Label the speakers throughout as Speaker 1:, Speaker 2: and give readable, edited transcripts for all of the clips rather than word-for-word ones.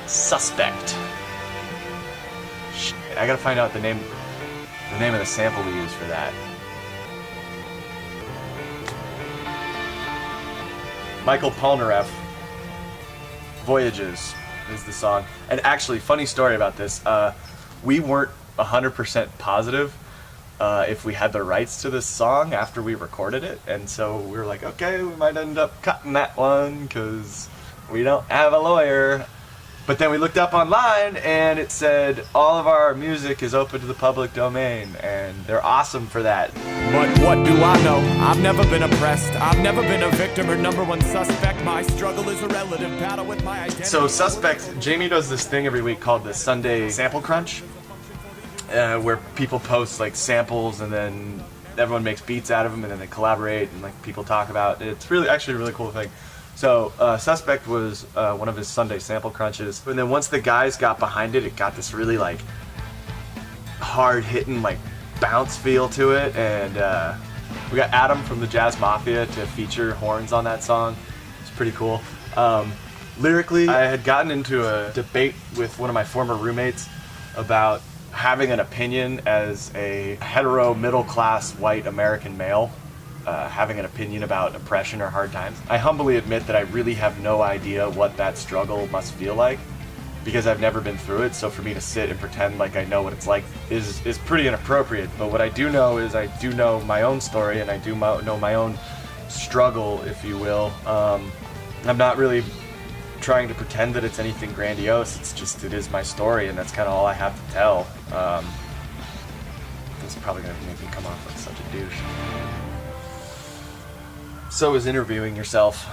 Speaker 1: Suspect. Shit, I gotta find out the name of the sample we used for that. Michael Polnareff, Voyages is the song. And actually, funny story about this, we weren't 100% positive if we had the rights to this song after we recorded it, and so we were like, okay, we might end up cutting that one because we don't have a lawyer. But then we looked up online and it said all of our music is open to the public domain, and they're awesome for that.
Speaker 2: But what do I know? I've never been oppressed. I've never been a victim or number one suspect. My struggle is a relative battle with my identity.
Speaker 1: So Suspect, Jamie does this thing every week called the Sunday Sample Crunch, where people post like samples and then everyone makes beats out of them and then they collaborate and like people talk about it. It's really actually a really cool thing. So Suspect was one of his Sunday sample crunches, and then once the guys got behind it, it got this really like hard hitting like bounce feel to it, and we got Adam from the Jazz Mafia to feature horns on that song. It's pretty cool. Lyrically, I had gotten into a debate with one of my former roommates about having an opinion as a hetero middle-class white American male, having an opinion about oppression or hard times. I humbly admit that I really have no idea what that struggle must feel like because I've never been through it, so for me to sit and pretend like I know what it's like is pretty inappropriate. But what I do know is I do know my own story, and I do know my own struggle, if you will. I'm not really trying to pretend that it's anything grandiose. It's just, it is my story, and that's kind of all I have to tell. This is probably going to make me come off like such a douche. So is interviewing yourself.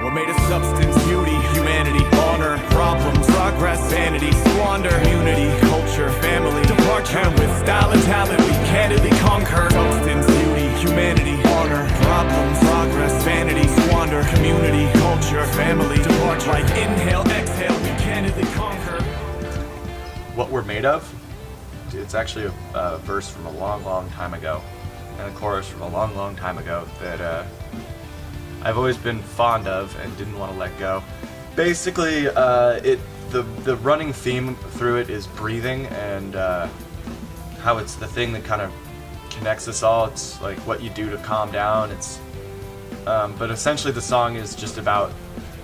Speaker 2: What made a substance, beauty, humanity, honor, problems, progress, vanity, squander, unity, culture, family, departure, and with style and talent we candidly conquer. Substance, beauty, humanity, honor, problems, progress, vanity, squander, community, culture, family, departure. Like inhale, exhale, we candidly conquer.
Speaker 1: What we're made of? It's actually a verse from a long, long time ago, and a chorus from a long, long time ago that I've always been fond of and didn't want to let go. Basically, the running theme through it is breathing, and how it's the thing that kind of connects us all. It's like what you do to calm down. It's but essentially the song is just about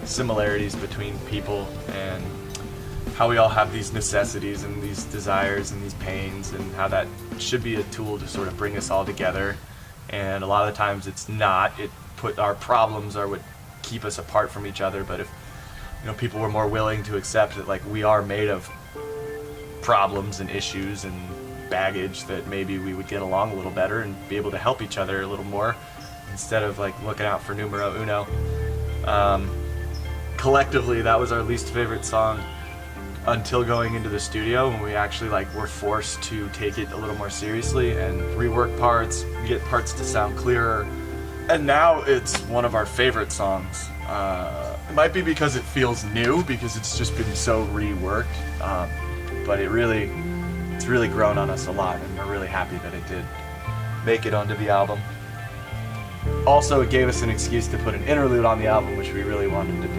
Speaker 1: similarities between people and how we all have these necessities and these desires and these pains, and how that should be a tool to sort of bring us all together. And a lot of the times it's not. Our problems are what keep us apart from each other. But if people were more willing to accept that like we are made of problems and issues and baggage, that maybe we would get along a little better and be able to help each other a little more instead of like looking out for numero uno. Collectively, that was our least favorite song until going into the studio, when we actually were forced to take it a little more seriously and rework parts, get parts to sound clearer. And now it's one of our favorite songs. It might be because it feels new, because it's just been so reworked, but it's really grown on us a lot, and we're really happy that it did make it onto the album. Also, it gave us an excuse to put an interlude on the album, which we really wanted to do.